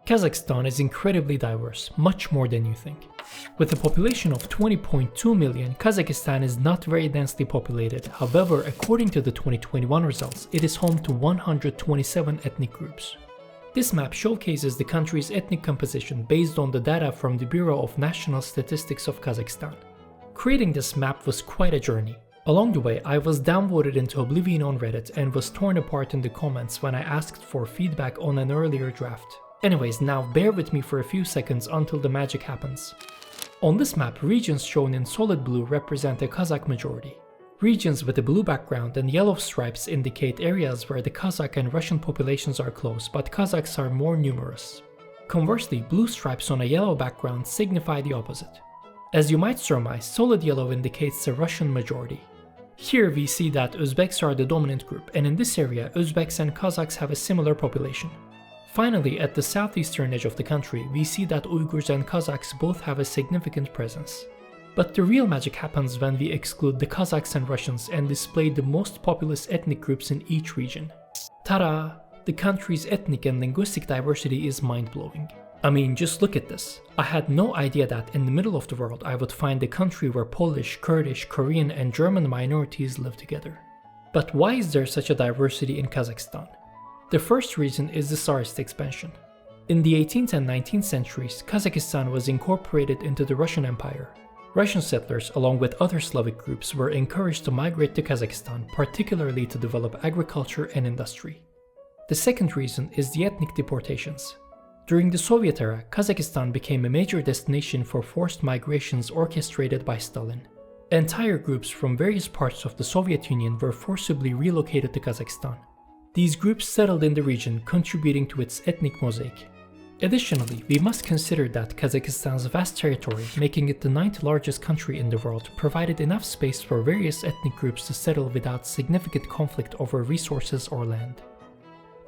Kazakhstan is incredibly diverse, much more than you think. With a population of 20.2 million, Kazakhstan is not very densely populated. However, according to the 2021 results, it is home to 127 ethnic groups. This map showcases the country's ethnic composition based on the data from the Bureau of National Statistics of Kazakhstan. Creating this map was quite a journey. Along the way, I was downvoted into oblivion on Reddit and was torn apart in the comments when I asked for feedback on an earlier draft. Anyways, now bear with me for a few seconds until the magic happens. On this map, regions shown in solid blue represent a Kazakh majority. Regions with a blue background and yellow stripes indicate areas where the Kazakh and Russian populations are close, but Kazakhs are more numerous. Conversely, blue stripes on a yellow background signify the opposite. As you might surmise, solid yellow indicates a Russian majority. Here we see that Uzbeks are the dominant group, and in this area, Uzbeks and Kazakhs have a similar population. Finally, at the southeastern edge of the country, we see that Uyghurs and Kazakhs both have a significant presence. But the real magic happens when we exclude the Kazakhs and Russians and display the most populous ethnic groups in each region. Ta-da! The country's ethnic and linguistic diversity is mind-blowing. I mean, just look at this. I had no idea that in the middle of the world I would find a country where Polish, Kurdish, Korean and German minorities live together. But why is there such a diversity in Kazakhstan? The first reason is the Tsarist expansion. In the 18th and 19th centuries, Kazakhstan was incorporated into the Russian Empire. Russian settlers, along with other Slavic groups, were encouraged to migrate to Kazakhstan, particularly to develop agriculture and industry. The second reason is the ethnic deportations. During the Soviet era, Kazakhstan became a major destination for forced migrations orchestrated by Stalin. Entire groups from various parts of the Soviet Union were forcibly relocated to Kazakhstan. These groups settled in the region, contributing to its ethnic mosaic. Additionally, we must consider that Kazakhstan's vast territory, making it the 9th largest country in the world, provided enough space for various ethnic groups to settle without significant conflict over resources or land.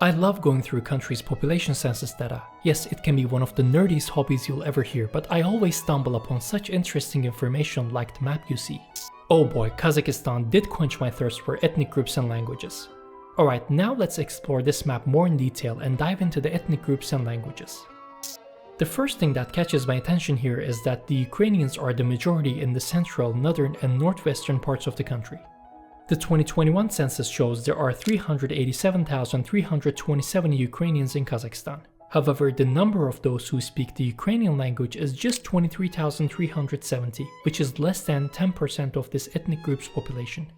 I love going through a country's population census data. Yes, it can be one of the nerdiest hobbies you'll ever hear, but I always stumble upon such interesting information like the map you see. Oh boy, Kazakhstan did quench my thirst for ethnic groups and languages. Alright, now let's explore this map more in detail and dive into the ethnic groups and languages. The first thing that catches my attention here is that the Ukrainians are the majority in the central, northern and northwestern parts of the country. The 2021 census shows there are 387,327 Ukrainians in Kazakhstan. However, the number of those who speak the Ukrainian language is just 23,370, which is less than 10% of this ethnic group's population.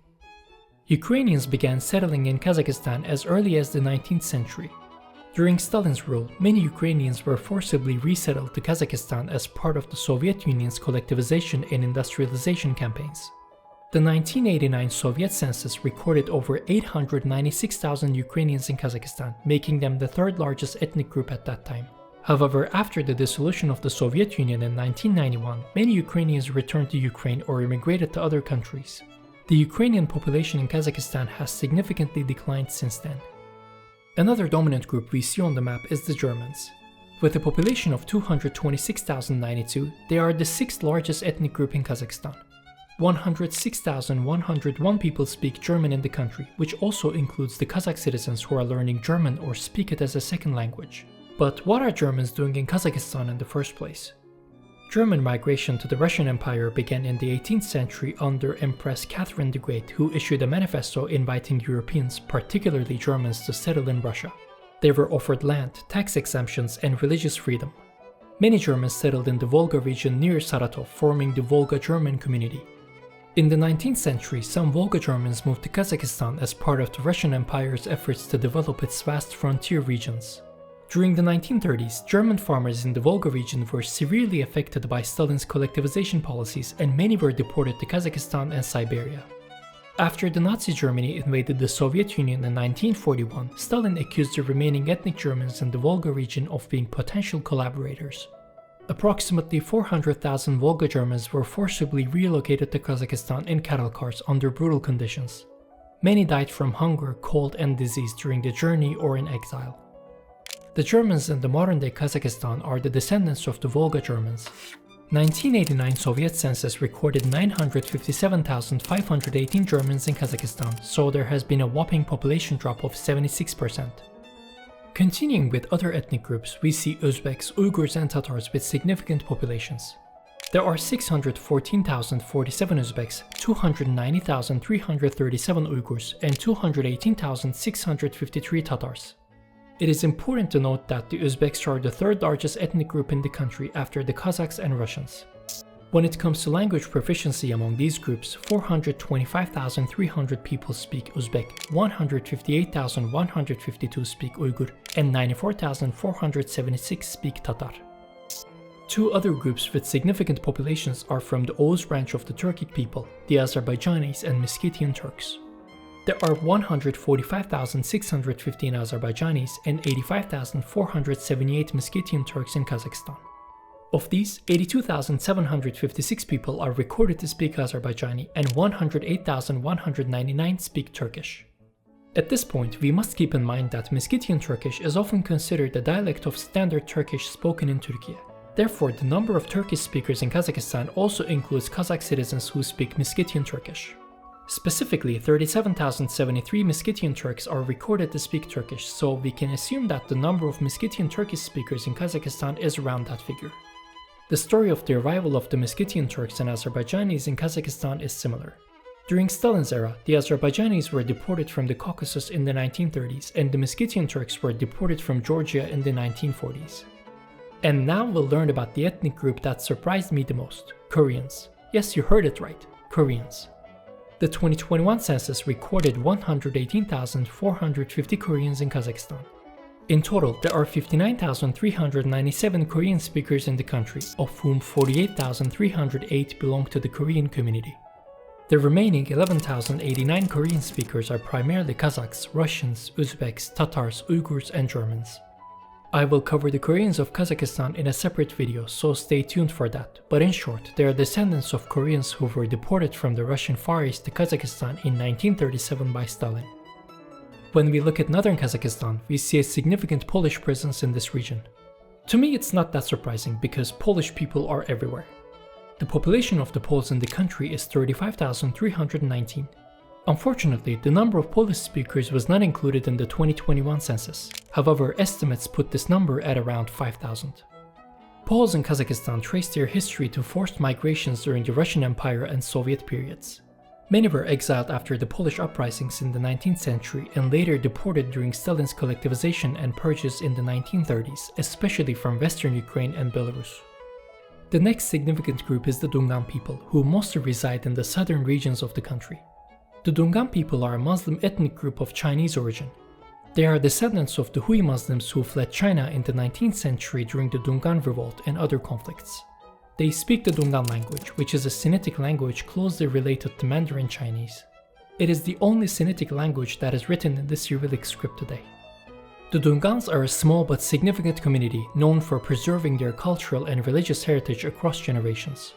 Ukrainians began settling in Kazakhstan as early as the 19th century. During Stalin's rule, many Ukrainians were forcibly resettled to Kazakhstan as part of the Soviet Union's collectivization and industrialization campaigns. The 1989 Soviet census recorded over 896,000 Ukrainians in Kazakhstan, making them the third largest ethnic group at that time. However, after the dissolution of the Soviet Union in 1991, many Ukrainians returned to Ukraine or immigrated to other countries. The Ukrainian population in Kazakhstan has significantly declined since then. Another dominant group we see on the map is the Germans. With a population of 226,092, they are the 6th largest ethnic group in Kazakhstan. 106,101 people speak German in the country, which also includes the Kazakh citizens who are learning German or speak it as a second language. But what are Germans doing in Kazakhstan in the first place? German migration to the Russian Empire began in the 18th century under Empress Catherine the Great, who issued a manifesto inviting Europeans, particularly Germans, to settle in Russia. They were offered land, tax exemptions, and religious freedom. Many Germans settled in the Volga region near Saratov, forming the Volga German community. In the 19th century, some Volga Germans moved to Kazakhstan as part of the Russian Empire's efforts to develop its vast frontier regions. During the 1930s, German farmers in the Volga region were severely affected by Stalin's collectivization policies, and many were deported to Kazakhstan and Siberia. After the Nazi Germany invaded the Soviet Union in 1941, Stalin accused the remaining ethnic Germans in the Volga region of being potential collaborators. Approximately 400,000 Volga Germans were forcibly relocated to Kazakhstan in cattle cars under brutal conditions. Many died from hunger, cold, and disease during the journey or in exile. The Germans in the modern-day Kazakhstan are the descendants of the Volga Germans. 1989 Soviet census recorded 957,518 Germans in Kazakhstan, so there has been a whopping population drop of 76%. Continuing with other ethnic groups, we see Uzbeks, Uyghurs and Tatars with significant populations. There are 614,047 Uzbeks, 290,337 Uyghurs, and 218,653 Tatars. It is important to note that the Uzbeks are the third largest ethnic group in the country after the Kazakhs and Russians. When it comes to language proficiency among these groups, 425,300 people speak Uzbek, 158,152 speak Uyghur, and 94,476 speak Tatar. Two other groups with significant populations are from the Oghuz branch of the Turkic people, the Azerbaijanis and Meskhetian Turks. There are 145,615 Azerbaijanis and 85,478 Meskhetian Turks in Kazakhstan. Of these, 82,756 people are recorded to speak Azerbaijani and 108,199 speak Turkish. At this point, we must keep in mind that Meskhetian Turkish is often considered a dialect of Standard Turkish spoken in Turkey. Therefore, the number of Turkish speakers in Kazakhstan also includes Kazakh citizens who speak Meskhetian Turkish. Specifically, 37,073 Meskhetian Turks are recorded to speak Turkish, so we can assume that the number of Meskhetian Turkish speakers in Kazakhstan is around that figure. The story of the arrival of the Meskhetian Turks and Azerbaijanis in Kazakhstan is similar. During Stalin's era, the Azerbaijanis were deported from the Caucasus in the 1930s and the Meskhetian Turks were deported from Georgia in the 1940s. And now we'll learn about the ethnic group that surprised me the most, Koreans. Yes, you heard it right, Koreans. The 2021 census recorded 118,450 Koreans in Kazakhstan. In total, there are 59,397 Korean speakers in the country, of whom 48,308 belong to the Korean community. The remaining 11,089 Korean speakers are primarily Kazakhs, Russians, Uzbeks, Tatars, Uyghurs, and Germans. I will cover the Koreans of Kazakhstan in a separate video, so stay tuned for that, but in short, they are descendants of Koreans who were deported from the Russian Far East to Kazakhstan in 1937 by Stalin. When we look at northern Kazakhstan, we see a significant Polish presence in this region. To me, it's not that surprising because Polish people are everywhere. The population of the Poles in the country is 35,319. Unfortunately, the number of Polish speakers was not included in the 2021 census. However, estimates put this number at around 5,000. Poles in Kazakhstan trace their history to forced migrations during the Russian Empire and Soviet periods. Many were exiled after the Polish uprisings in the 19th century and later deported during Stalin's collectivization and purges in the 1930s, especially from Western Ukraine and Belarus. The next significant group is the Dungan people, who mostly reside in the southern regions of the country. The Dungan people are a Muslim ethnic group of Chinese origin. They are descendants of the Hui Muslims who fled China in the 19th century during the Dungan Revolt and other conflicts. They speak the Dungan language, which is a Sinitic language closely related to Mandarin Chinese. It is the only Sinitic language that is written in the Cyrillic script today. The Dungans are a small but significant community known for preserving their cultural and religious heritage across generations.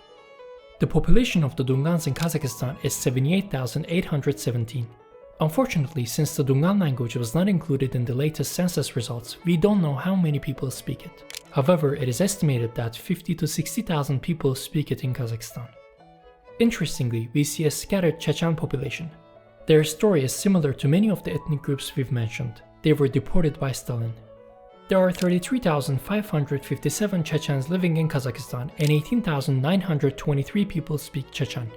The population of the Dungans in Kazakhstan is 78,817. Unfortunately, since the Dungan language was not included in the latest census results, we don't know how many people speak it. However, it is estimated that 50 to 60,000 people speak it in Kazakhstan. Interestingly, we see a scattered Chechen population. Their story is similar to many of the ethnic groups we've mentioned. They were deported by Stalin. There are 33,557 Chechens living in Kazakhstan and 18,923 people speak Chechen.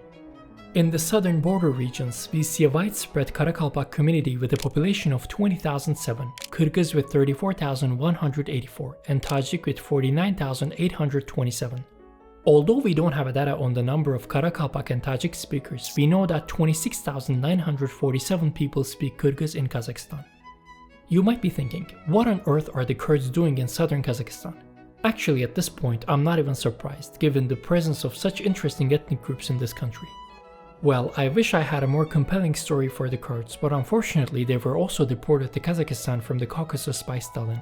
In the southern border regions, we see a widespread Karakalpak community with a population of 20,007, Kyrgyz with 34,184, and Tajik with 49,827. Although we don't have data on the number of Karakalpak and Tajik speakers, we know that 26,947 people speak Kyrgyz in Kazakhstan. You might be thinking, what on earth are the Kurds doing in southern Kazakhstan? Actually, at this point, I'm not even surprised, given the presence of such interesting ethnic groups in this country. Well, I wish I had a more compelling story for the Kurds, but unfortunately they were also deported to Kazakhstan from the Caucasus by Stalin.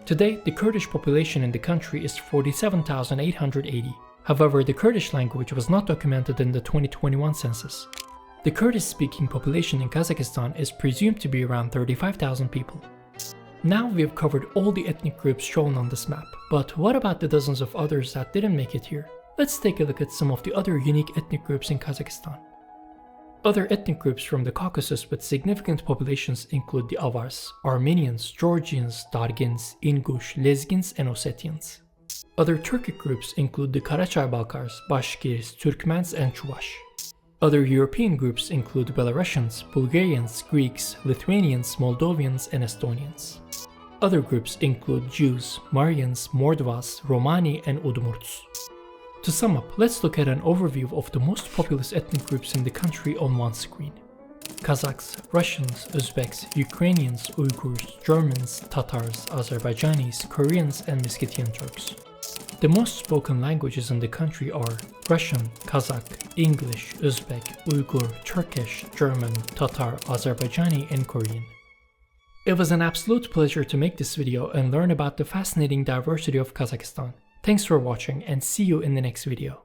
Today, the Kurdish population in the country is 47,880. However, the Kurdish language was not documented in the 2021 census. The Kurdish-speaking population in Kazakhstan is presumed to be around 35,000 people. Now we have covered all the ethnic groups shown on this map, but what about the dozens of others that didn't make it here? Let's take a look at some of the other unique ethnic groups in Kazakhstan. Other ethnic groups from the Caucasus with significant populations include the Avars, Armenians, Georgians, Dargins, Ingush, Lezgins, and Ossetians. Other Turkic groups include the Karachay-Balkars, Bashkirs, Turkmens, and Chuvash. Other European groups include Belarusians, Bulgarians, Greeks, Lithuanians, Moldovians, and Estonians. Other groups include Jews, Marians, Mordvas, Romani, and Udmurts. To sum up, let's look at an overview of the most populous ethnic groups in the country on one screen. Kazakhs, Russians, Uzbeks, Ukrainians, Uyghurs, Germans, Tatars, Azerbaijanis, Koreans, and Meskhetian Turks. The most spoken languages in the country are Russian, Kazakh, English, Uzbek, Uyghur, Turkish, German, Tatar, Azerbaijani, and Korean. It was an absolute pleasure to make this video and learn about the fascinating diversity of Kazakhstan. Thanks for watching and see you in the next video.